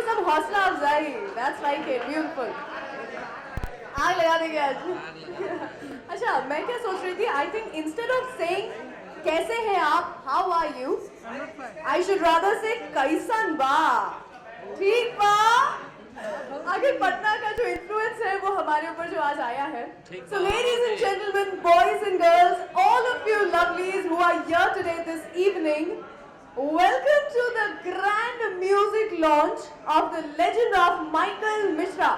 सब हौसला अफजाई. That's like it. Beautiful. आग लगा देंगे आज. अच्छा, मैं क्या सोच रही थी? I think instead of saying कैसे हैं आप, how are you, I should rather say कैसन बा. ठीक बा. आखिर पटना का जो इन्फ्लुएंस है वो हमारे ऊपर जो आज आया है. So ladies and gentlemen, boys and girls, all of you lovelies who are here today this evening, welcome to the grand music launch of the legend of Michael Mishra.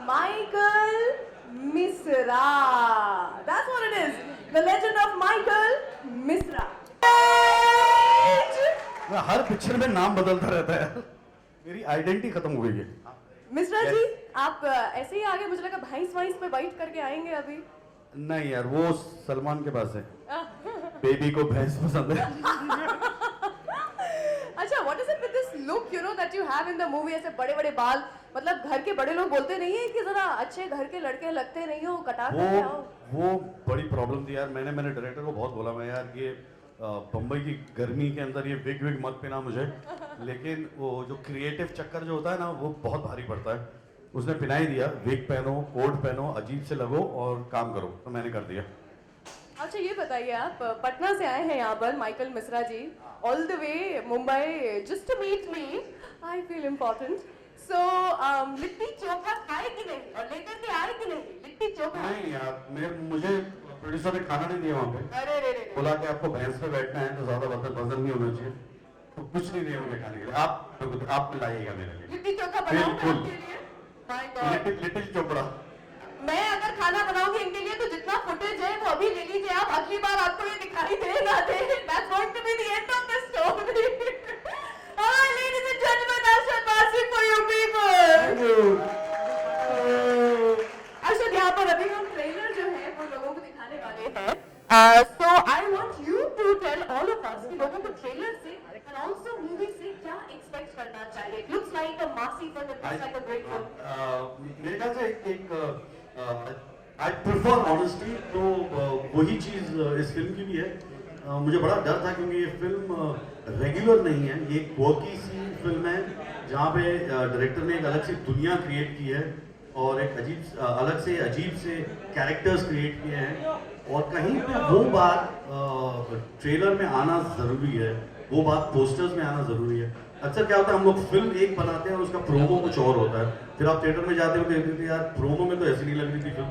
Michael Mishra. That's what it is. The legend of Michael Mishra. Her picture में नाम बदलता रहता है. मेरी identity खत्म हो गई है. मिश्रा जी, आप ऐसे ही आगे, मुझे लगा भैंस वाइंस पे बाइट करके आएंगे अभी. नहीं यार, वो सलमान के पास है. बेबी को भैंस पसंद है. अच्छा, what is it with this look, you know, that you have in the movie? ऐसे बड़े बड़े बाल, मतलब घर के बड़े लोग बोलते नहीं है कि जरा अच्छे घर के लड़के लगते नहीं हो, कटा करके आओ. वो बड़ी प्रॉब्लम थी यार. मैंने डायरेक्टर को बहुत बोला, मैं यार ये बम्बई की गर्मी के अंदर ये विग मत पहना मुझे. लेकिन वो जो क्रिएटिव चक्कर जो होता है ना, वो बहुत भारी पड़ता है. उसने पहना ही दिया, विग पहनो, कोट पहनो, अजीब से लगो और काम करो. तो मैंने कर दिया. अच्छा, ये बताइए, आप पटना से आए हैं यहाँ पर, Michael Mishra ji, all the way Mumbai just to meet me. I feel important. So litti chokha खाए कि नहीं और लेकर के आए कि नहीं लिट्टी चोखा? नहीं यार, मुझे प्रोड्यूसर ने खाना नहीं दिया वहाँ पे. अरे रे रे. बोला कि आपको भैंस पे बैठना है तो ज्यादा वजन नहीं होना चाहिए. तो कुछ नहीं दिया मुझे खाने के लिए. आप लाइएगा मेरे लिए लिट्टी चोखा बनाऊं मैं आपके लिए? My God. लिटिल चोपड़ा. मैं अगर खाना बनाऊंगी इनके लिए तो जितना फुटेज है वो अभी ले लीजिए आप. अगली बार आपको ये दिखाई दे ना दे. That's going to be the end of the story. Alright, ladies and gentlemen, Arshad Basri for you people. Arshad, यहाँ पर अभी हम ट्रेलर जो है वो लोगों को दिखाने वाले हैं. So I want you to tell all of us कि लोगों को ट्रेलर से and also मूवी से क्या एक्सपेक्ट करना चाहिए. It looks like a massy film. It looks like a great film. मेरे ख्याल से एक आई प्रेफर ऑनेस्टी. तो वही चीज इस फिल्म की भी है. मुझे बड़ा डर था क्योंकि ये फिल्म रेगुलर नहीं है. ये एक वर्की सी फिल्म है जहाँ पे डायरेक्टर ने एक अलग सी दुनिया क्रिएट की है और एक अजीब से कैरेक्टर्स क्रिएट किए हैं. और कहीं पे वो बात ट्रेलर में आना ज़रूरी है, वो बात पोस्टर्स में आना ज़रूरी है. अक्सर क्या होता है, हम लोग फिल्म एक बनाते हैं और उसका प्रोमो कुछ और होता है. फिर आप थिएटर में जाते हो देखते थे यार प्रोमो में तो ऐसी नहीं लग रही थी फिल्म.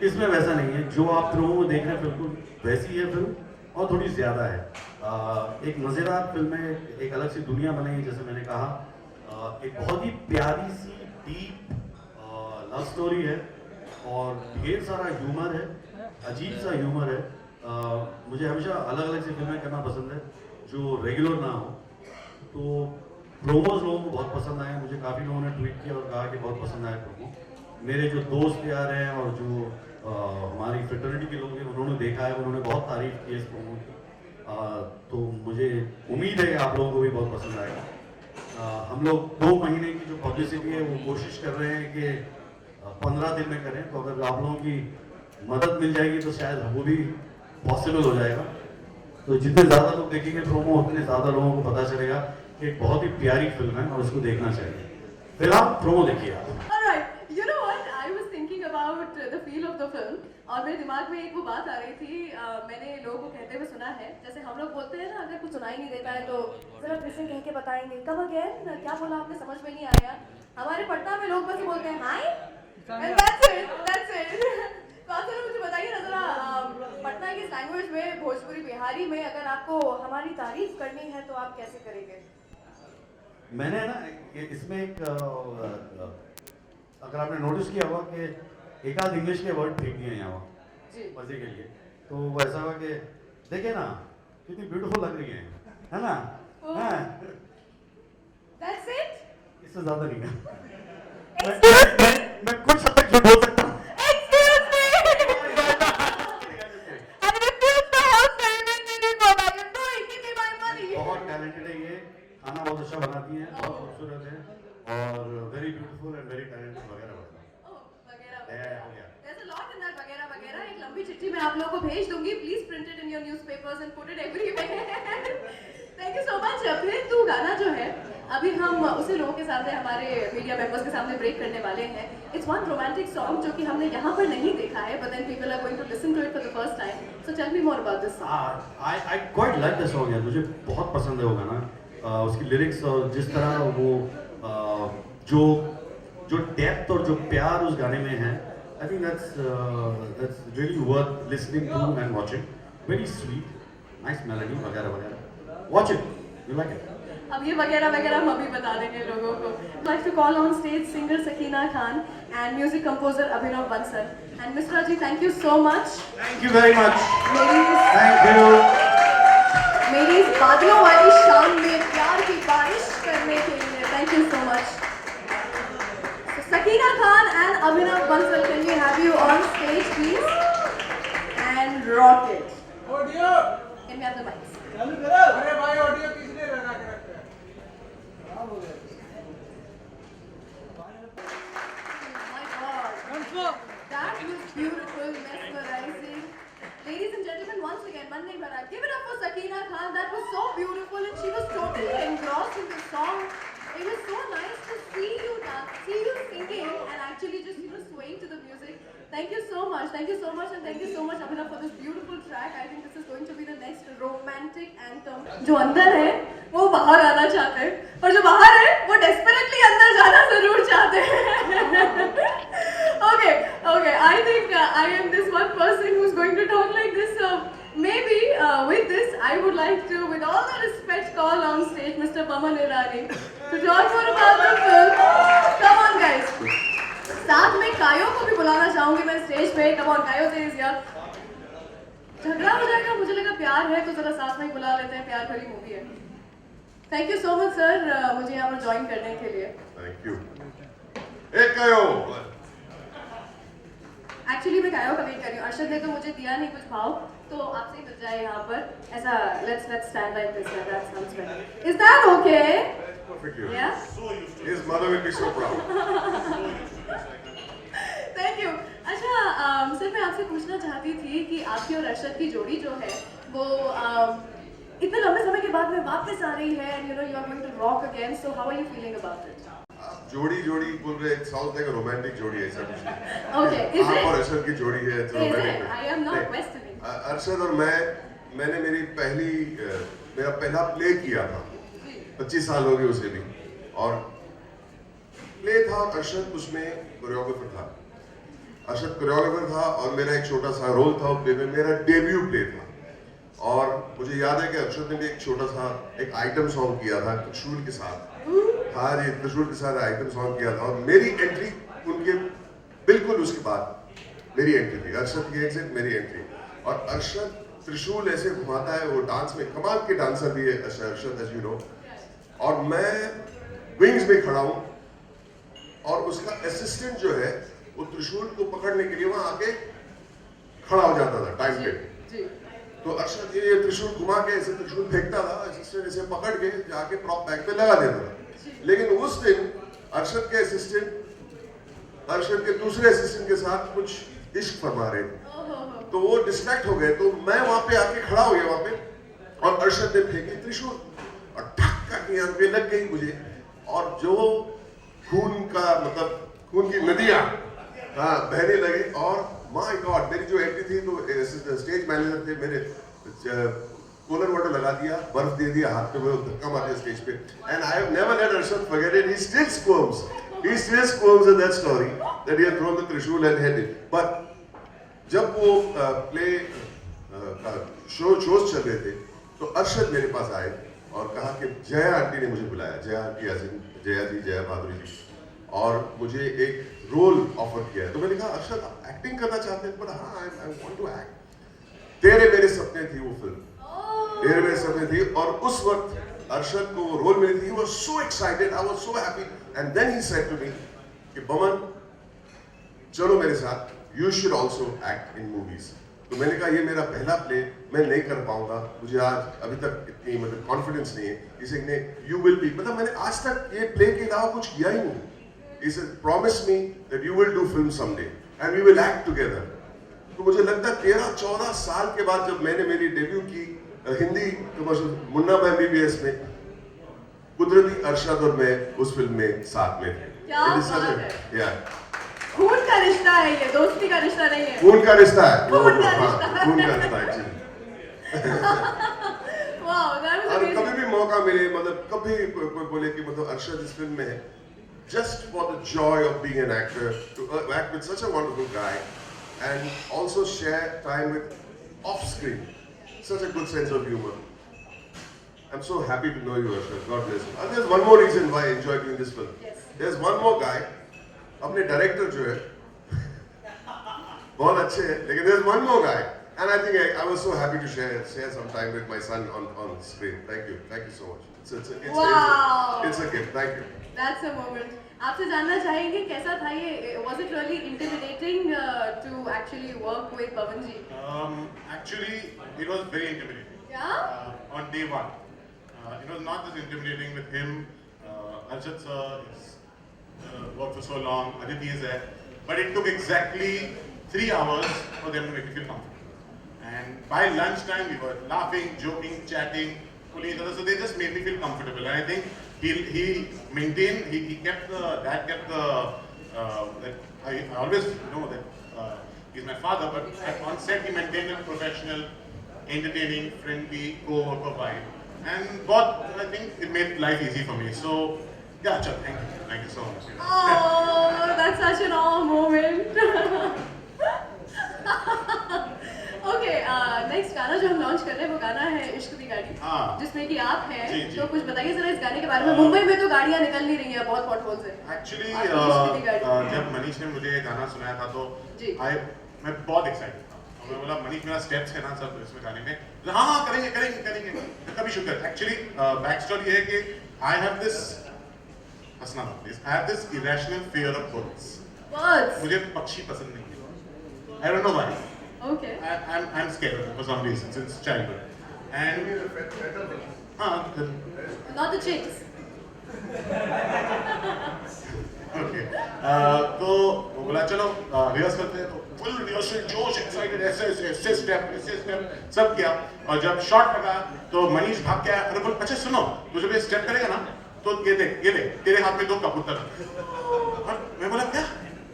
इसमें वैसा नहीं है. जो आप प्रोमो में देख रहे हैं बिल्कुल वैसी है फिल्म और थोड़ी ज़्यादा है. एक मज़ेदार फिल्म है, एक अलग सी दुनिया बनाई जैसे मैंने कहा. एक बहुत ही प्यारी सी डीप लव स्टोरी है और ढेर सारा ह्यूमर है, अजीब सा ह्यूमर है. मुझे हमेशा अलग अलग सी फिल्में करना पसंद है जो रेगुलर ना हो. तो प्रोमोज लोगों को बहुत पसंद आए. मुझे काफ़ी लोगों ने ट्वीट किया और कहा कि बहुत पसंद आया प्रोमो. मेरे जो दोस्त यार हैं और जो हमारी फ्रेटर्निटी के लोग हैं उन्होंने देखा है, उन्होंने बहुत तारीफ की इस प्रोमो की. तो मुझे उम्मीद है कि आप लोगों को भी बहुत पसंद आएगा. हम लोग 2 महीने की जो पब्लिसिटी है वो कोशिश कर रहे हैं कि 15 दिन में करें. तो अगर आप लोगों की मदद मिल जाएगी तो शायद वो भी पॉसिबल हो जाएगा. तो जितने ज़्यादा लोग देखेंगे प्रोमो उतने ज़्यादा लोगों को पता चलेगा कि एक बहुत ही प्यारी फिल्म है और उसको देखना चाहिए. फिलहाल प्रोमो देखिए आप. Alright, you know what? I was thinking about the feel of the film. और मेरे दिमाग में एक वो बात आ रही थी. मैंने लोगों को कहते हुए सुना है, जैसे हम लोग बोलते हैं ना, अगर कुछ सुनाई नहीं देता है तो जरा फिर से कह के बताएंगे. कब अगेन, क्या बोला आपने, समझ में नहीं आया. हमारे पटना में लोग बस बोलते हैं हाय and that's it. तो आप जरा मुझे बताइए ना जरा, पटना की लैंग्वेज में, भोजपुरी बिहारी में अगर आपको हमारी तारीफ करनी है तो आप कैसे करेंगे? मैंने ना इसमें एक अगर आपने नोटिस किया होगा कि एक आध इंग्लिश के वर्ड फेंक दिए यहाँ मजे के लिए. तो वैसा हुआ कि देखे ना कितनी ब्यूटीफुल लग रही है ना. That's it? इससे ज्यादा नहीं है. मैं कुछ हद तक झूठ बोल सकता हूँ. बहुत टैलेंटेड है ये. खाना बहुत अच्छा बनाती है, बहुत खूबसूरत है और very beautiful and very talented वगैरह वगैरह. एक लंबी चिट्ठी मैं आप लोगों को भेज दूंगी. Please print it in your newspapers and put it everywhere. Thank you so much. फिर तू गाना जो है अभी हम उसी लोगों के सामने, हमारे मीडिया मेंबर्स के सामने ब्रेक करने वाले हैं. इट्स वन रोमांटिक सॉन्ग जो कि हमने यहाँ पर नहीं देखा है, but then people are going to listen to it for the first time. So tell me more about this song. I quite like the song यार, मुझे बहुत पसंद है वो गाना. उसकी लिरिक्स और जिस तरह वो जो डेप्थ और जो प्यार उस गाने में है, I think that's really worth listening to and watching. Very sweet, nice melody वगैरह वगैरह. Watch it, you like it. अब ये वगैरह वगैरह हम अभी बता देंगे लोगों को. I'd like to call on stage singer Sakina Khan and music composer Abhinav Bansal. And Mr. Ji, thank you so much. Thank you very much. Ladies, Thank you. ladies, बादलों वाली शाम में प्यार की बारिश करने के लिए thank you so much. So Sakina Khan and Abhinav Bansal, can we have you on stage please? And rock it. Audio Can we have the mics? चालू करो. अरे भाई ऑडियो किसने लगा के रखा है? खराब हो गया. My God. That was beautiful, mesmerizing. Ladies and gentlemen, once again, मन नहीं भरा. Give it up for Sakina Khan. That was so beautiful and she was totally engrossed in the song. It was so nice to see you dance, see you singing and actually just swaying to the music. Thank you so much. Thank you so much and thank you so much Abhinav for this beautiful track. I think this is going to be the next romantic anthem. जो अंदर है वो बाहर आना चाहते हैं और जो बाहर है वो desperately अंदर जाना जरूर चाहते हैं. Okay. I think I am this one person who's going to talk like this. Maybe with this, I would like to, with all the respect, call on stage Mr. Baman Irani to talk more about the film. Come on, guys. साथ में कायो को भी बुलाना चाहूंगी मैं stage पे. Come on, कायो तेज यार. झगड़ा हो जाएगा, मुझे लगा प्यार है तो जरा साथ में ही बुला लेते हैं, प्यार भरी मूवी है. Thank you so much sir, मुझे यहाँ पर ज्वाइन करने के लिए. Thank you. एक कहो. एक्चुअली मैं कायो का वेट कर रही हूँ. अर्शद ने तो मुझे दिया नहीं कुछ भाव, तो आपसे ही मिल जाए यहाँ पर. ऐसा let's stand like this. That sounds better. Is that okay? Perfect. Yeah. His mother will be so proud. Thank you. अच्छा सर, मैं आपसे पूछना चाहती थी कि आपकी और अर्शद की जोड़ी जो है वो इतने लंबे समय के बाद में वापस आ रही है and you are going to rock again. So how are you feeling about it? आप जोड़ी बोल रहे हैं, sounds like a romantic जोड़ी है, ऐसा कुछ नहीं. Okay, is आप और it? अर्शद की जोड़ी है, Is romantic it? है. I am not नहीं. questioning. अर्शद और मैंने मेरा पहला प्ले किया था. 25 साल हो गए उसे भी. और प्ले था, अर्शद उसमें कोरियोग्राफर था. अर्शद कोरियोग्राफर था और मेरा एक छोटा सा रोल था प्ले में. मेरा डेब्यू प्ले था. और मुझे याद है कि अर्शद ने भी एक छोटा सा एक आइटम सॉन्ग किया था त्रिशूल के साथ. हाँ जी, त्रिशूल के साथ आइटम सॉन्ग किया था. और मेरी एंट्री उनके बिल्कुल उसके बाद मेरी एंट्री थी. अर्शद की एग्जिट, मेरी एंट्री. और अर्शद त्रिशूल ऐसे घुमाता है, वो डांस में कमाल के डांसर भी है अर्शद, एज यू नो. और मैं विंग्स में खड़ा हूँ और उसका असिस्टेंट जो है वो त्रिशूल को पकड़ने के लिए वहां आके खड़ा हो जाता था टाइम पे. तो अर्शद ये त्रिशूल घुमा के ऐसे त्रिशूल फेंकता था, असिस्टेंट इसे पकड़ के जाके प्रॉप बैग पे लगा देता था. लेकिन उस दिन अर्शद के असिस्टेंट अर्शद के दूसरे असिस्टेंट के साथ कुछ इश्क फरमा रहे थे, तो वो डिस्ट्रैक्ट हो गए. तो मैं वहां पे आके खड़ा हो गया वहां पे, और अर्शद ने फेंकी त्रिशूल और धक्का की यहाँ पे लग गई मुझे. और जो खून की नदियां बहने लगी. और माय गॉड, मेरी जो एंट्री थी तो स्टेज मैनेजर थे मेरे, कूलर वाटर लगा दिया, बर्फ दे दिया हाथ पे, वो धक्का मार दिया स्टेज पे. And I have never let Arshad forget it. He still squirms in that story that he had thrown the trishul and had it. But जब वो प्ले शोज चल रहे थे तो अर्शद मेरे पास आए और कहा कि जया आंटी ने मुझे बुलाया, जया आंटी जया जी, जया भादुरी जी, और मुझे एक रोल ऑफर किया है. तो मैंने कहा अर्शद आप एक्टिंग करना चाहते हैं? बोला हाँ, आई वांट टू एक्ट. तेरे मेरे सपने थी वो फिल्म, तेरे मेरे सपने थी. और उस वक्त अर्शद को वो रोल मिली थी. He was so excited, I was so happy. And then he said to me कि बमन चलो मेरे साथ, you should also act in movies. तो मैंने कहा ये मेरा पहला प्ले, मैं नहीं कर पाऊंगा, मुझे आज अभी तक इतनी कॉन्फिडेंस नहीं है. इसे ने you will be, मैंने आज तक ये प्ले के अलावा कुछ किया ही नहीं. He said promise me that you will do film someday and we will act together. तो मुझे लगता है 13-14 साल के बाद जब मैंने मेरी डेब्यू की हिंदी कमर्शियल मुन्ना MBBS में, कुदरती अरशद और मैं उस फिल्म में साथ में थे। क्या It is such बात a- है। yeah. खून का रिश्ता है ये, दोस्ती का रिश्ता नहीं है। खून का रिश्ता है। खून का हाँ, रिश्ता है। खून का रिश्ता है actually। Wow, that was और amazing. कभी भी मौका मिले, मतलब कभी कोई बोले कि मतलब अरशद इस फिल्म में है, just for the joy of being an actor, to act with such a wonderful guy, and also share time with off screen, such a good sense of humor. I'm so happy to know you, Arshad. God bless you. And there's one more reason why I enjoy doing this film. Yes. There's one more guy. अपने director जो है बहुत अच्छे हैं, लेकिन there's one more guy, and I think I was so happy to share some time with my son on screen. Thank you so much. Wow. It's a gift. Thank you. That's a moment. आपसे जानना चाहेंगे कैसा था ये? Was it really intimidating to actually work with Pawan ji? Actually, it was very intimidating. Yeah. On day one, it was not just intimidating with him. Arshad sir is worked for so long. Aditi is there, but it took exactly 3 hours for them to make me feel comfortable. And by lunchtime, we were laughing, joking, chatting, pulling each other. So they just made me feel comfortable. And I think he maintained. He kept the dad kept the. I always know that he's my father, but on set he maintained a professional, entertaining, friendly co-worker vibe. And both, I think it made life easy for me. So, yeah, Chal, thank you so much. Oh, that's such an awe moment. Okay, next गाना जो हम launch कर रहे हैं वो गाना है इश्क दी गाड़ी, हाँ। जिसमें कि आप हैं। जी, जी। तो कुछ बताइए जरा इस गाने के बारे में। मुंबई में तो गाड़ियाँ निकल नहीं रही हैं बहुत पॉटहोल से। Actually, इश्क दी गाड़ी। जब मनीष ने मुझे ये गाना सुनाया था तो जी। मैं बहुत एक्साइटेड था। और मैं बोला मनीष मेरा स्टेप्स है ना सब इसमें गाने में, तो हाँ करेंगे कभी शुक्र। एक्चुअली बैक स्टोरी है कि I have this irrational fear of birds. Birds. मुझे पक्षी पसंद नहीं है। I don't know why. Okay. I'm scared of them for some reason since childhood. And Not the chicks. Okay तो वो बोला चलो रिहर्स करते हैं, तो फुल रिहर्सल जोश एक्साइटेड ऐसे स्टेप सब किया। और जब शॉट लगा तो मनीष भाग के आया, अरे बोल अच्छा सुनो, तू जब ये स्टेप करेगा ना तो ये देख तेरे हाथ में 2 कबूतर। और मैं बोला क्या?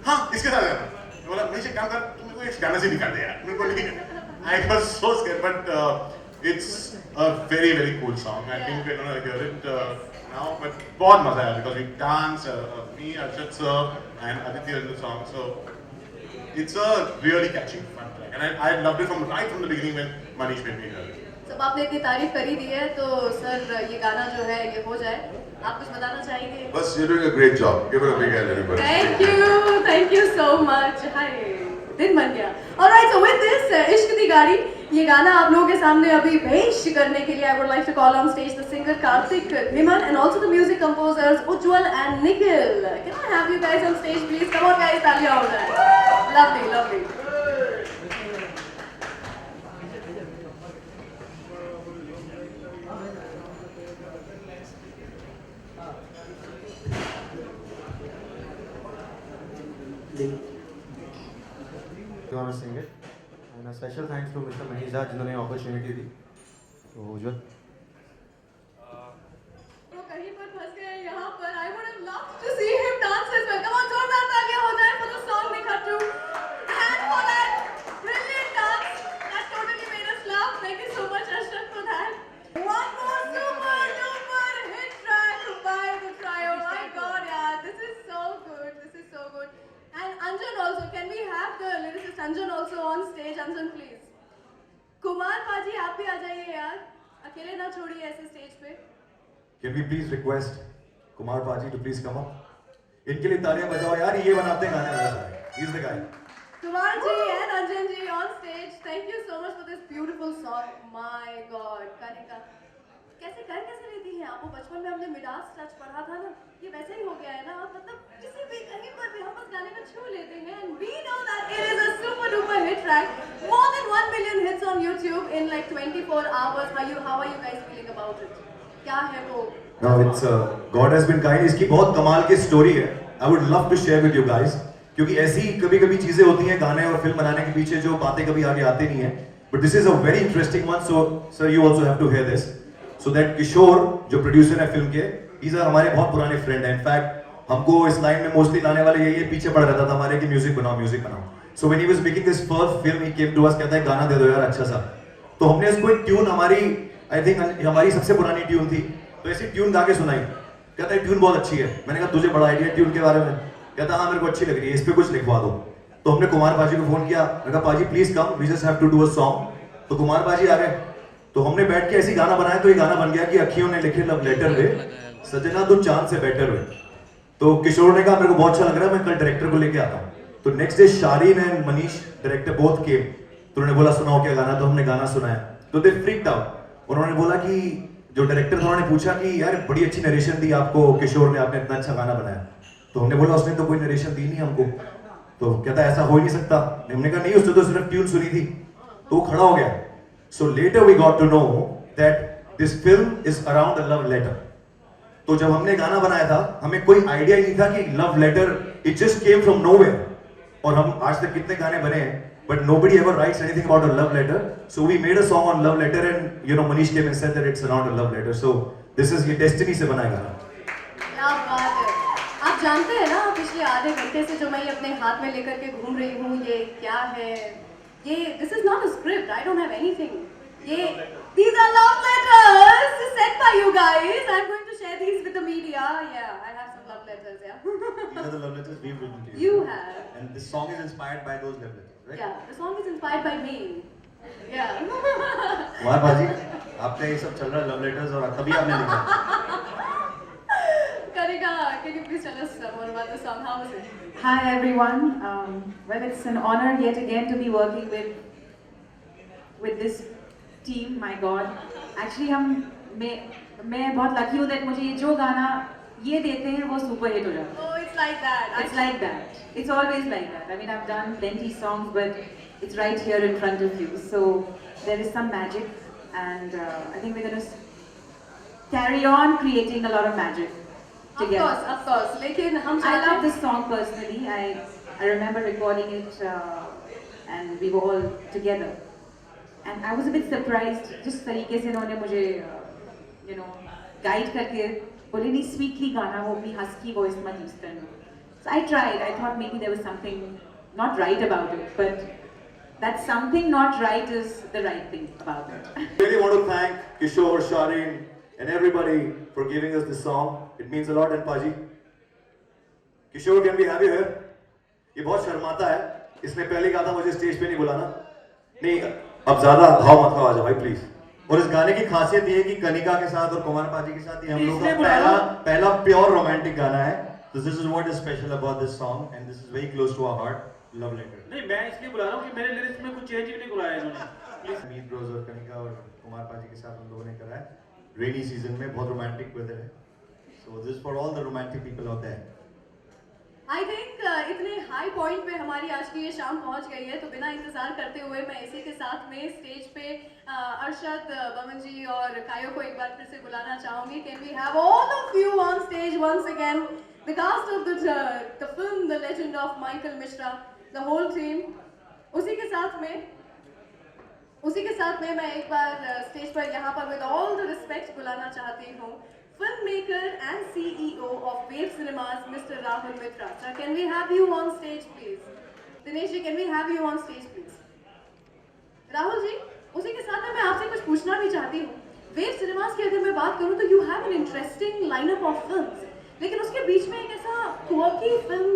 हाँ इसके साथ जाना। मैं बोला मनीष एक काम कर, तू मेरे को एक गाना से निकाल दे यार। मेरे को नहीं, I was so scared, but it's a very cool song. I think we gonna hear it now, but बहुत मजा आया because we dance, me, Arshad sir, and Aditi in the song. So it's a really catchy, fun track, and I loved it right from the beginning when Manish made me hear it. सब आपने इतनी तारीफ करी दी है तो sir ये गाना जो है ये हो जाए, आप कुछ बताना चाहेंगे? बस you're doing a great job. Give it a big hand, everybody. Thank you so much. Hi. दिन बन गया। Alright, so with this इश्क दी गाड़ी, ये गाना आप लोगों के सामने अभी पेश करने के लिए I would like to call on stage the singer Karthik Dhiman and also the music composers Ujjwal and Nikhil. Can I have you guys on stage please? Come on guys, तालियां हो जाए। Lovely. You want to sing it? And a special thanks to Mr. Manish Jha जिन्होंने opportunity दी। तो उज्जवल। तो कहीं पर फंस गए यहाँ पर। I would have loved to see him dance as well. Come on, जोरदार तालियां हो जाए for the song Nikhattu. And for that brilliant dance that totally made us laugh. Thank you so much Arshad for that. One more super duper hit track by the trio. My God, yeah, this is so good. And Anjan also. Can we have the lyricist Anjan also on stage? Anjan, please. Kumar पाजी आप भी आ जाइए यार, अकेले ना छोड़िए ऐसे stage पे। Can we please request Kumar Paji to please come up? इनके लिए तालियां बजाओ यार, ये बनाते हैं गाने वाले सारे। He's the guy. Kumar ji and Anjan ji on stage. Thank you so much for this beautiful song. My God, Kanika. कैसे लेती हैं आप? वो बचपन में हमने मिडास टच पढ़ा था ना, ये वैसे ही हो गया है ना। आप मतलब किसी भी कहीं पर भी हम उस गाने को छू लेते हैं। And we know that it is a super duper hit track. More than 1 million hits on YouTube in like 24 hours. How are you guys feeling about it? क्या है वो? Now it's God has been kind. इसकी बहुत कमाल की story है. I would love to share with you guys. क्योंकि ऐसी कभी चीजें होती हैं गाने और फिल्म बनाने के पीछे जो बातें कभी आगे आती नहीं है. But this is a very interesting one. So sir, you also have to hear this. So that किशोर जो प्रोड्यूसर है फिल्म के, These are हमारे बहुत पुराने फ्रेंड हैं. इनफैक्ट हमको इस लाइन में मोस्टली लाने वाले यही पीछे पड़ रहता था हमारे कि म्यूजिक बनाओ. So when he was making this first film, he came to us, कहता है गाना दे दो यार अच्छा सा. तो हमने उसको एक ट्यून हमारी आई थिंक हमारी सबसे पुरानी ट्यून थी, तो ऐसी ट्यून गा के सुनाई. कहता है ट्यून बहुत अच्छी है. मैंने कहा तुझे बड़ा आइडिया ट्यून के बारे में? कहता हाँ मेरे को अच्छी लग रही है, इस पे कुछ लिखवा दो. तो हमने कुमार पाजी को फोन किया, मैंने कहा पाजी please come, we just have to do a song. तो कुमार पाजी आ गए, तो हमने बैठ के ऐसी गाना बनाया. तो ये गाना बन गया कि अखियों ने लिखे लव लेटर वे, सजना तो चांद से बेटर हुए. तो किशोर ने कहा मेरे को बहुत अच्छा लग रहा है, मैं कल डायरेक्टर को लेके आता हूँ. तो next day Shareen and Manish director both came. तो उन्होंने बोला सुनाओ क्या गाना. तो हमने गाना सुनाया तो दे फ्रीक्ड आउट. उन्होंने बोला कि जो डायरेक्टर था उन्होंने पूछा कि यार बड़ी अच्छी नरेशन दी आपको किशोर ने, आपने इतना अच्छा गाना बनाया. तो हमने बोला उसने तो कोई नरेशन दी नहीं हमको. तो कहता ऐसा हो ही नहीं सकता. हमने कहा नहीं उसने तो सिर्फ ट्यून सुनी थी. तो वो खड़ा हो गया. So later we got to know that this film is around a love letter. तो जब हमने गाना बनाया था हमें कोई आइडिया ही नहीं था कि love letter, it just came from nowhere. और हम आज तक कितने गाने बने हैं but nobody ever writes anything about a love letter. So we made a song on love letter and you know Manish came and said that it's around a love letter. So this is ये destiny से बना है गाना. क्या बात है. आप जानते हैं ना पिछले आधे घंटे से जो मैं ये अपने हाथ में लेकर के घूम रही हूँ, ये क्या है? ये this is not a script. I don't have anything. ये these are love letters sent by you guys. I'm going to share these with the media. Yeah, I have some love letters. Yeah. These are the love letters we've written to you. You have. And this song is inspired by those love letters. Right? Yeah, the song is inspired by me. Yeah. Kumar पाजी आपका ये सब चल रहा है love letters और तभी आपने लिखा. Karika, can you please tell us more about the song? How was it? Hi everyone. Well, it's an honor yet again to be working with this team. My God, actually मैं बहुत lucky हूँ that मुझे ये जो गाना ये देते हैं वो सुपर हिट हो जाता है. Oh, it's like that. It's like that. It's always like that. I mean, I've done plenty songs, but it's right here in front of you. So there is some magic, and I think we're going to carry on creating a lot of magic together. Of course. लेकिन हम I love this song personally. I remember recording it, and we were all together. And I was a bit surprised जिस तरीके से इन्होंने मुझे guide करके बोले नहीं स्वीटली गाना, वो अपनी हस्की वॉइस मत यूज करना. So I tried. I thought maybe there was something not right about it, but that something not right is the right thing about it. Really want to thank Kishore, Shireen, and everybody for giving us this song. It means a lot. And Paji, Kishore, can we have you here? ये बहुत शर्माता है. इसने पहले कहा था मुझे stage पे नहीं बुलाना. नहीं, अब ज्यादा भाव मत खाओ, आ जाओ भाई प्लीज. और इस गाने की खासियत ये है कि कनिका के साथ और कुमार पाजी के साथ ये हम लोग का पहला प्योर रोमांटिक गाना है. So this is what is special about this song and this is very close to our heart. Love letter. नहीं मैं इसलिए बुला रहा हूँ कि मेरे लिरिक्स में कुछ चेंज भी नहीं कराया इन्होंने. प्लीज मीत ब्रोज और कनिका और कुमार पाजी के साथ हम लोगों ने करा है. रेनी सीजन में बहुत रोमांटिक वेदर है. So this is for all the romantic people out there. I think इतने हाई पॉइंट पे हमारी आज की ये शाम पहुंच गई है, तो बिना इंतजार करते हुए मैं इसी के साथ में स्टेज पे अरशद, बमन जी और कायो को एक बार फिर से बुलाना चाहूंगी. Can we have all of you on stage once again? The cast of the film, The Legend of Michael Mishra, the whole team. उसी के साथ में मैं एक बार स्टेज पर यहाँ पर with all the respect बुलाना चाहती हूँ filmmaker and CEO of Wave Cinemas, Mr. Rahul Mitra. Sir, can we have you on stage, please? Dinesh ji, can we have you on stage, please? Rahul ji, उसी के साथ में मैं आपसे कुछ पूछना भी चाहती हूँ. Wave Cinemas की अगर मैं बात करूँ तो you have an interesting lineup of films. लेकिन उसके बीच में एक ऐसा quirky film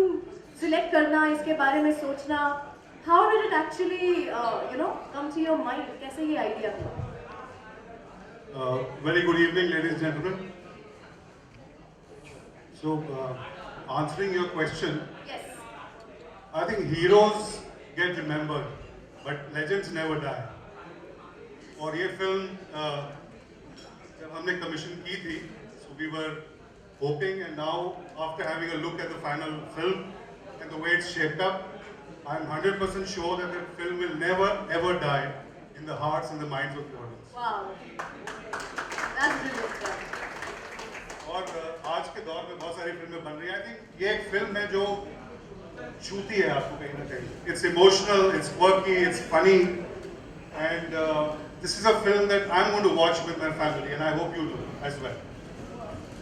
select करना, इसके बारे में सोचना, how did it actually, come to your mind? कैसे ये idea हुआ? Very good evening, ladies and gentlemen. So, answering your question, Yes. I think heroes get remembered, but legends never die. और ये फिल्म जब हमने कमीशन की थी, so we were hoping, and now after having a look at the final film and the way it's shaped up, I'm 100% sure that the film will never ever die in the hearts and the minds of the audience. Wow. That's brilliant, sir. और आज के दौर में बहुत सारी फिल्में बन रही हैं. आई थिंक ये एक फिल्म है जो छूती है आपको कहीं ना कहीं. It's emotional, it's quirky, it's funny, and this is a film that I am going to watch with my family and I hope you do as well.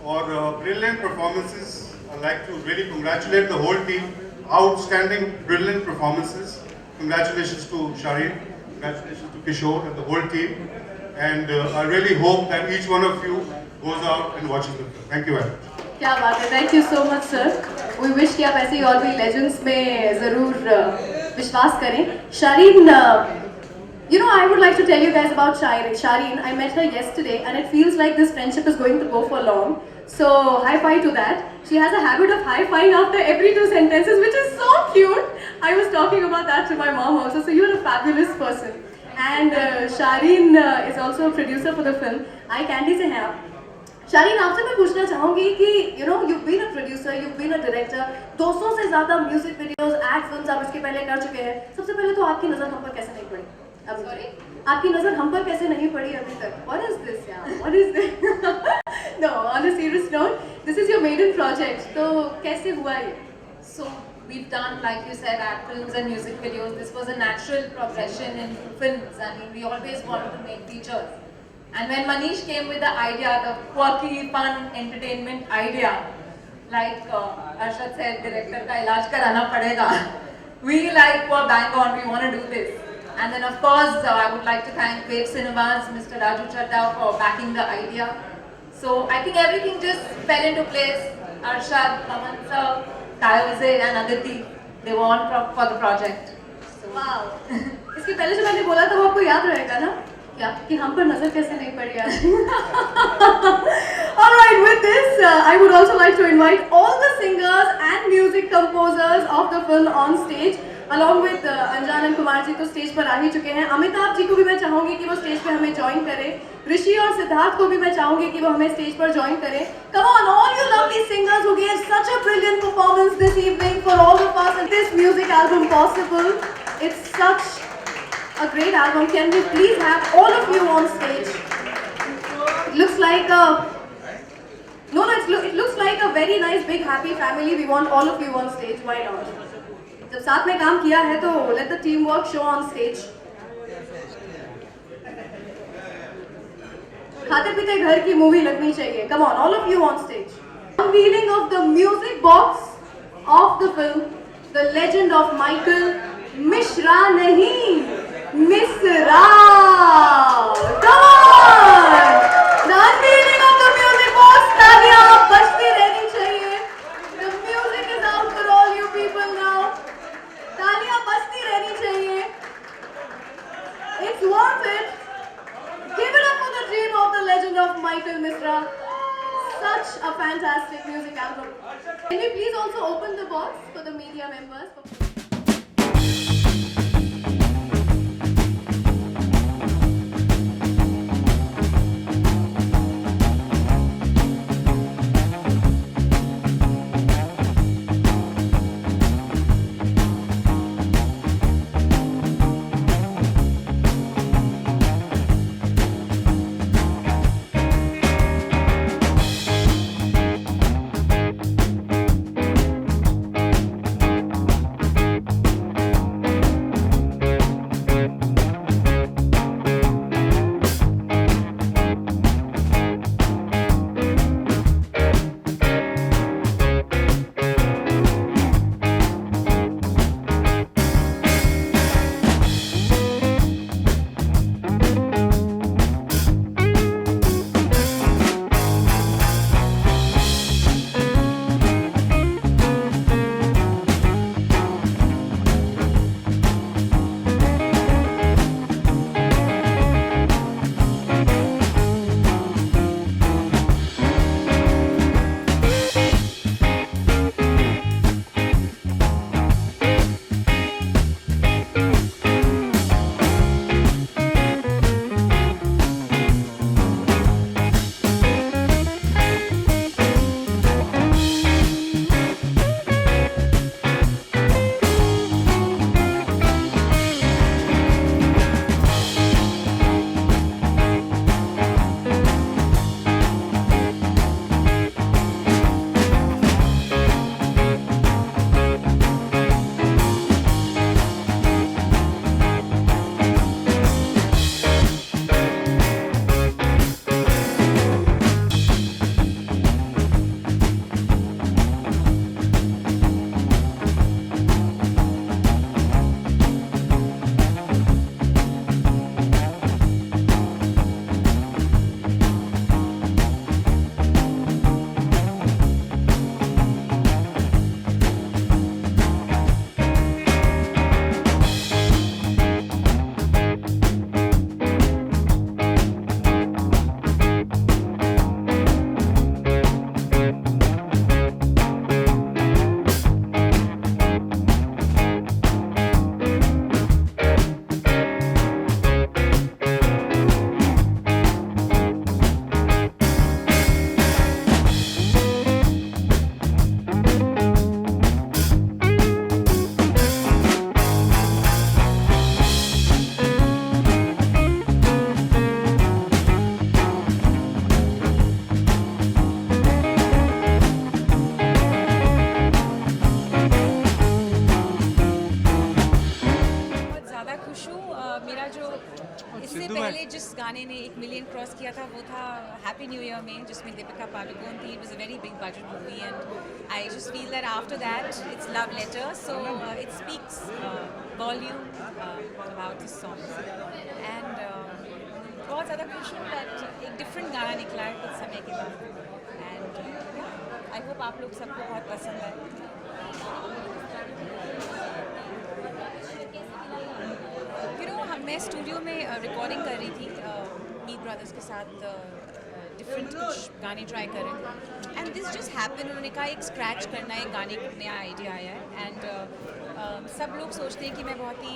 for brilliant performances. I'd like to really congratulate the whole team. Outstanding, brilliant performances. Congratulations to Shaheen, congratulations to Kishore and the whole team. And I really hope that each one of you goes out and watches the film. Thank you very much. क्या बात है, thank you so much sir. We wish कि आप ऐसे ही और भी legends में ज़रूर विश्वास करें। शारीन, you know, I would like to tell you guys about Shaheen. I met her yesterday and it feels like this friendship is going to go for long. So, high five to that. She has a habit of high fiving after every 2 sentences, which is so cute. I was talking about that to my mom also. So, you're a fabulous person. And Shaheen is also a producer for the film. Eye Candy से हैं आप। शारीन, आपसे मैं पूछना चाहूँगी कि you've been a producer, you've been a director, 200 से ज़्यादा म्यूजिक वीडियोस, एड फिल्म्स आप इसके पहले कर चुके हैं। सबसे पहले तो आपकी नज़र हम पर कैसे नहीं पड़ी? अब सॉरी, आपकी नज़र हम पर कैसे नहीं पड़ी अभी तक? What is this यार? What is this? No, on a serious note, this is your maiden project. तो कैसे हुआ ये? So we've done, like you said, ad films and music videos. This was a natural progression in films. I mean, we always wanted to make features. And when Manish came with the idea, the quirky, fun, entertainment idea, like Arshad said, director ka ilaj karana padega. We were bang on, we want to do this. And then of course, I would like to thank Wave Cinemas, Mr. Raju Chadda for backing the idea. So I think everything just fell into place. Arshad, Aman sir, Tayoze and Aditi, they were on for the project. So, wow. इसके पहले जो मैंने बोला था वो आपको याद रहेगा ना? क्या कि हम पर नजर कैसे नहीं पड़ी आज? All right, with this, I would also like to invite all the singers and music composers of the film on stage, along with अंजान and कुमार जी तो स्टेज पर आ ही चुके हैं। अमिताभ जी को भी मैं चाहूंगी कि वो स्टेज पे हमें ज्वाइन करें। ऋषि और सिद्धार्थ को भी मैं चाहूंगी कि वो हमें स्टेज पर ज्वाइन करें। Come on, all you lovely singers who gave such a brilliant performance this evening for all of us and this music album possible. It's such a great album. Can we please have all of you on stage? It looks like a it looks like a very nice big happy family. We want all of you on stage. Why not? जब साथ में काम किया है तो let the teamwork show on stage. खाते पीते घर की मूवी लगनी चाहिए. Come on, all of you on stage. Unveiling of the music box of the film, the legend of Michael Mishra nahi, Misra. Come on! The unveiling of the music box. तालियां बजती रहनी चाहिए. The music is out for all you people now. तालियां बजती रहनी चाहिए. It's worth it. Give it up for the dream of the legend of Michael Mishra. Such a fantastic music album. Can we please also open the box for the media members? जिस गाने ने 1 million cross किया था वो था happy new year में, जिसमें दीपिका पादुकोण थी. It was a very big budget movie and I just feel that after that it's love letter, so it speaks volume about this song. And बहुत ज़्यादा खुश हूँ दैट एक डिफरेंट गाना निकला है कुछ समय के बाद. एंड आई होप आप लोग सबको बहुत पसंद है. मैं स्टूडियो में रिकॉर्डिंग कर रही थी मीत ब्रदर्स के साथ, डिफरेंट कुछ गाने ट्राई कर रहे थे. एंड दिस जस्ट हैपन, उन्होंने कहा एक स्क्रैच करना है, एक गाने का नया आइडिया आया है. एंड सब लोग सोचते हैं कि मैं बहुत ही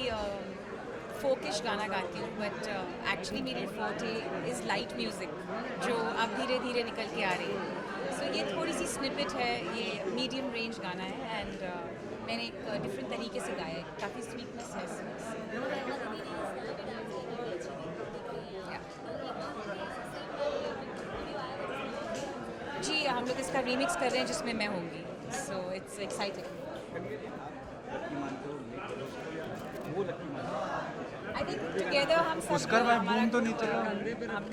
फोकिश गाना गाती हूँ, बट एक्चुअली मेरी फोर्टे इज़ लाइट म्यूज़िक जो अब धीरे धीरे निकल के आ रही है. सो ये थोड़ी सी स्निपेट है, ये मीडियम रेंज गाना है. एंड मैंने एक डिफरेंट तरीके से गाया है, काफ़ी स्वीटनेस है इसमें. जी हम लोग इसका रीमिक्स कर रहे हैं जिसमें मैं होंगी. So it's exciting. I think together हम सब पुष्कर भाई बूम तो नहीं चला.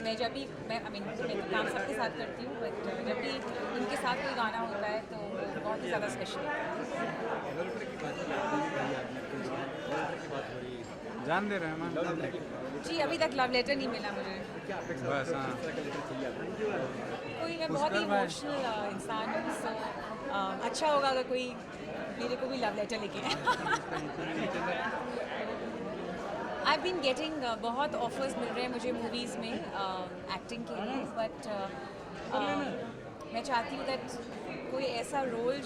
मैं जब भी मैं मैं तो काम सबके साथ करती हूँ, बट जब भी इनके साथ कोई गाना होता है तो बहुत ही ज़्यादा स्पेशल है. जान दे रहे हैं जी अभी तक लव लेटर नहीं मिला मुझे. बस हाँ. कोई मैं बहुत ही इमोशनल इंसान हूँ, सो अच्छा होगा अगर कोई मेरे को भी लव लेटर लेके आई बीन गेटिंग बहुत ऑफर्स मिल रहे हैं मुझे मूवीज़ में एक्टिंग के लिए, बट मैं चाहती हूँ दैट कोई ऐसा रोल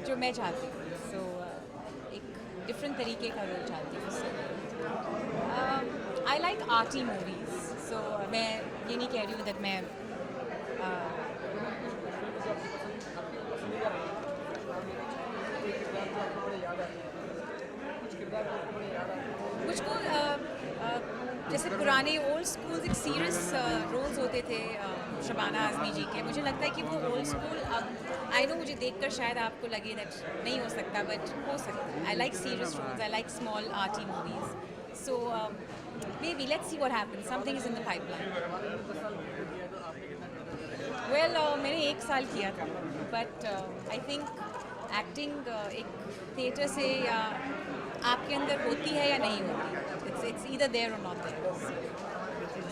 जो मैं चाहती हूँ. सो एक डिफरेंट तरीके का रोल चाहती हूँ. I like arty movies. So मैं ये नहीं कह रही हूँ दैट मैं मुझको जैसे पुराने ओल्ड स्कूल एक सीरियस रोल्स होते थे शबाना आज़मी जी के, मुझे लगता है कि वो ओल्ड स्कूल अब आई नो मुझे देखकर शायद आपको लगे दैट नहीं हो सकता, बट हो सकता है. I like serious roles, I like small arty movies. So maybe let's see what happens. Something is in the pipeline. Well, मैंने 1 साल किया था, but I think acting एक थिएटर से या आपके अंदर होती है या नहीं होती. It's either there or not there.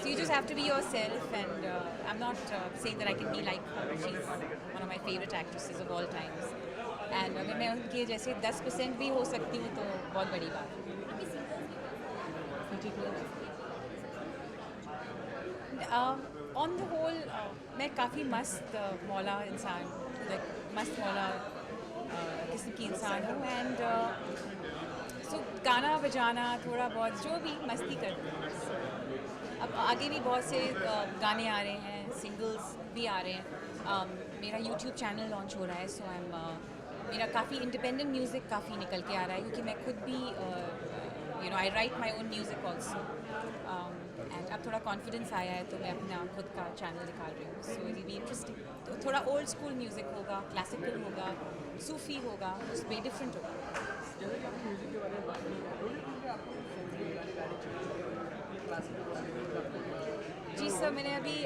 So you just have to be yourself, and I'm not saying that I can be like her. She's one of my favorite actresses of all times. And अगर मैं उनके जैसे 10% भी हो सकती हूँ तो बहुत बड़ी बात है. ऑन द होल मैं काफ़ी मस्त मौला इंसान, लाइक मस्त मौला किस्म की इंसान हूँ. एंड सो गाना बजाना थोड़ा बहुत जो भी मस्ती करती हूँ. अब आगे भी बहुत से गाने आ रहे हैं, सिंगल्स भी आ रहे हैं. मेरा यूट्यूब चैनल लॉन्च हो रहा है. सो मेरा काफ़ी इंडिपेंडेंट म्यूज़िक काफ़ी निकल के आ रहा है, क्योंकि मैं खुद भी I write my own music also. And अब थोड़ा कॉन्फिडेंस आया है तो मैं अपना खुद का चैनल निकाल रही हूँ. So it be interesting. तो थोड़ा ओल्ड स्कूल म्यूज़िक होगा, क्लासिकल होगा, सूफ़ी होगा, उसमें डिफरेंट होगा. जी सर, मैंने अभी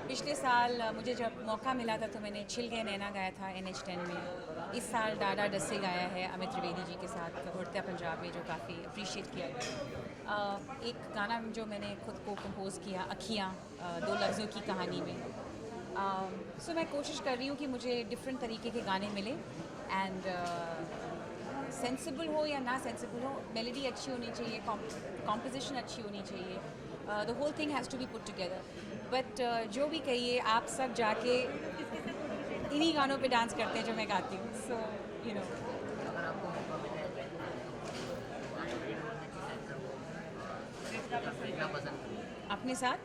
पिछले साल मुझे जब मौका मिला था तो मैंने छिल गए नैना गाया था NH10 में. इस साल डाडा डस्से गाया है अमित त्रिवेदी जी के साथ उड़ता पंजाब में, जो काफ़ी अप्रिशिएट किया गया. एक गाना जो मैंने खुद को कंपोज़ किया, अखियाँ, 2 लफ्ज़ों की कहानी में. सो मैं कोशिश कर रही हूँ कि मुझे डिफरेंट तरीके के गाने मिले. एंड सेंसिबल हो या ना सेंसिबल हो, मेलोडी अच्छी होनी चाहिए, कॉम्पोजिशन अच्छी होनी चाहिए. The whole thing has to be put together. But जो भी कहिए, आप सब जाके इन्हीं गानों पे डांस करते हैं जो मैं गाती हूँ. सो यू नो, अपने साथ,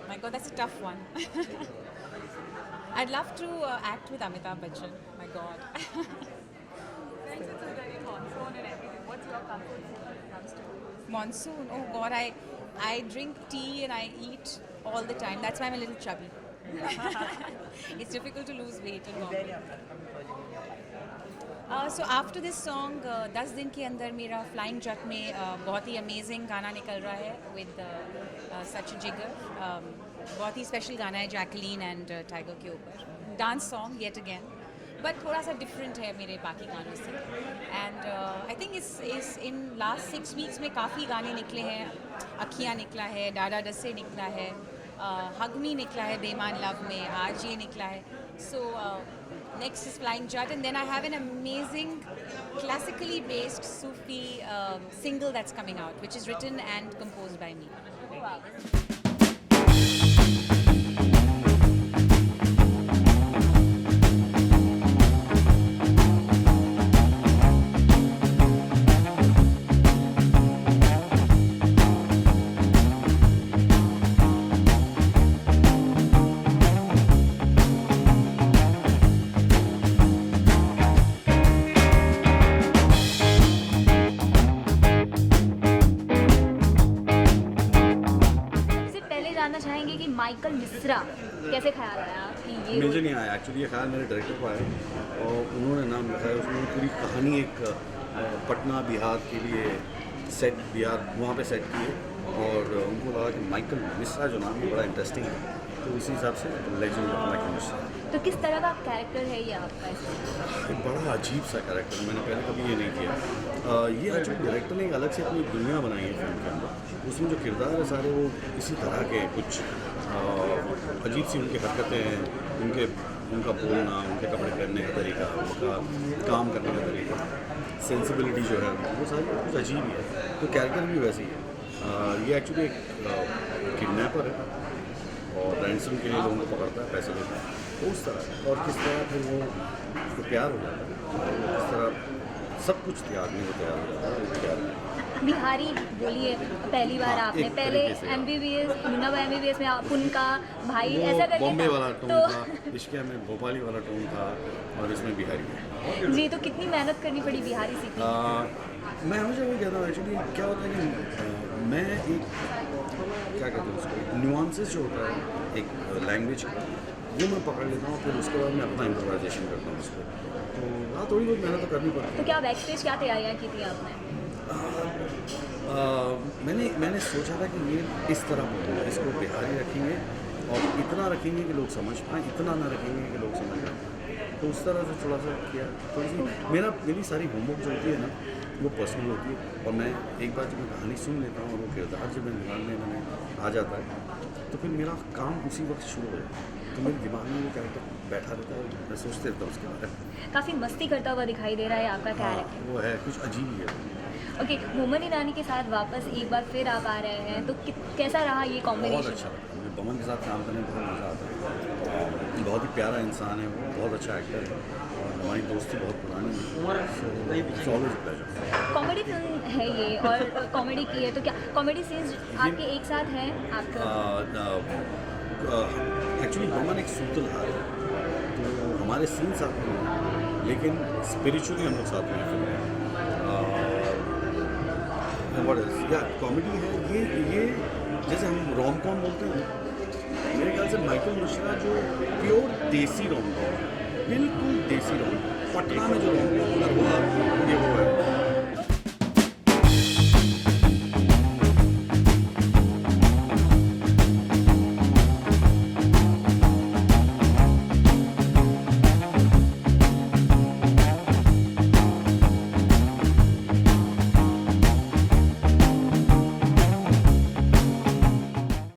my God that's a tough one. I'd love to act with Amitabh Bachchan. My God. Since it's a very monsoon and everything, what's your comfort food when it comes to monsoon? Oh God, I drink tea and I eat all the time. That's why I'm a little chubby. It's difficult to lose weight in Bombay. So after this song 10 दिन के अंदर मेरा flying जट में बहुत ही amazing गाना निकल रहा है विद सच जिगर. बहुत ही स्पेशल गाना है जैकलीन एंड टाइगर के ऊपर. Dance song yet again, but थोड़ा सा डिफरेंट है मेरे बाकी गानों से. एंड आई थिंक इस इन लास्ट 6 वीक्स में काफ़ी गाने निकले हैं. अखियाँ निकला है, डाडा डस्से निकला है, हग मी निकला है बेमान लव में, आज ये निकला है. सो next is Flying Jut, and then I have an amazing classically based Sufi single that's coming out, which is written and composed by me. चाहेंगे कि माइकल मिश्रा कैसे ख्याल आया कि ये मुझे नहीं आया एक्चुअली. ये ख्याल मेरे डायरेक्टर को आया और उन्होंने नाम लिखा है. उसमें पूरी कहानी एक पटना बिहार के लिए सेट, बिहार वहाँ पे सेट की है और उनको लगा कि माइकल मिश्रा जो नाम है बड़ा इंटरेस्टिंग है, तो उसी हिसाब से लेजेंड ऑफ माइकल मिश्रा. तो किस तरह का कैरेक्टर है ये आपका? एक बड़ा अजीब सा कैरेक्टर, मैंने पहले कभी ये नहीं किया. ये एक्चुअली डायरेक्टर ने एक अलग से अपनी दुनिया बनाई है फिल्म के अंदर. उसमें जो किरदार है सारे वो इसी तरह के कुछ अजीब सी उनकी हरकतें हैं, उनका बोलना, उनके कपड़े पहनने का तरीका, उनका काम करने का तरीका, सेंसिबिलिटी जो है वो सारी कुछ अजीब ही है. तो कैरेक्टर भी वैसे ही है. ये एक्चुअली एक किडनैपर है और रैंसम के लिए लोगों को पकड़ता है, पैसे लेता है, तो उस तरह. और किस तरह फिर वो उसको प्यार हो जाता है और किस तरह सब कुछ त्यागने को तैयार हो जाता है. प्यार बिहारी बोलिए पहली बार आपने, पहले MBBS यूनावा MBBS में आप उनका भाई ऐसा करके बॉम्बे वाला टोन था, इश्किया में भोपाली वाला टोन था और इसमें बिहारी जी. तो कितनी मेहनत करनी पड़ी बिहारी सीखने? मैं हमेशा वही कहता हूँ. एक्चुअली क्या होता है कि मैं एक क्या कहते हैं उसको, न्यूआंसेस जो होता है एक लैंग्वेज का, वो मैं पकड़ लेता हूँ, फिर उसके बाद मैं अपना इम्प्रोवाइजेशन करता हूँ उसको. तो हाँ, थोड़ी बहुत मेहनत तो करनी पड़ती है. तो क्या बैक स्टेज क्या तैयारियाँ की थी आपने? मैंने सोचा था कि ये इस तरह बोलूँगा, इसको बिहारी रखेंगे और इतना रखेंगे कि लोग समझ पाएँ, इतना ना रखेंगे कि लोग समझ पाएँ. तो उस तरह से थोड़ा सा किया. थोड़ी सी मेरी सारी होमवर्क जो होती है ना वो पर्सनल होती है, और मैं एक बार जब मैं कहानी सुन लेता हूँ और वो किरदार जब मैं निकालने में आ जाता है तो फिर मेरा काम उसी वक्त शुरू हो जाता है. तो मेरे दिमाग में वो कैरेक्टर बैठा रहता है और मैं सोचते रहता हूँ उसके बारे में. काफ़ी मस्ती करता हुआ दिखाई दे रहा है आपका कैरेक्टर. वो है कुछ अजीब ही है. ओके, बोमन ईरानी के साथ वापस एक बार फिर आप आ रहे हैं, तो कैसा रहा ये कॉम्बिनेशन? बहुत अच्छा लगा मुझे. बमन के साथ काम करने में बहुत मज़ा आता है. बहुत ही प्यारा इंसान है वो, बहुत अच्छा एक्टर है और हमारी दोस्ती बहुत पुरानी है. कॉमेडी फिल्म है ये और कॉमेडी की है, तो क्या कॉमेडी सीन्स आपके एक साथ हैं आपका? एक्चुअली बमन एक सूत्रधार है, तो हमारे सीन साथ में हैं, लेकिन स्पिरिचुअली हम लोग साथ में हैं. या कॉमेडी है ये जैसे हम रोम कॉम बोलते हैं, मेरे ख्याल से माइकल मिश्रा जो प्योर देसी रोम कॉम, बिल्कुल देसी रोम, पटना में जो रोम कॉम हुआ ये वो है.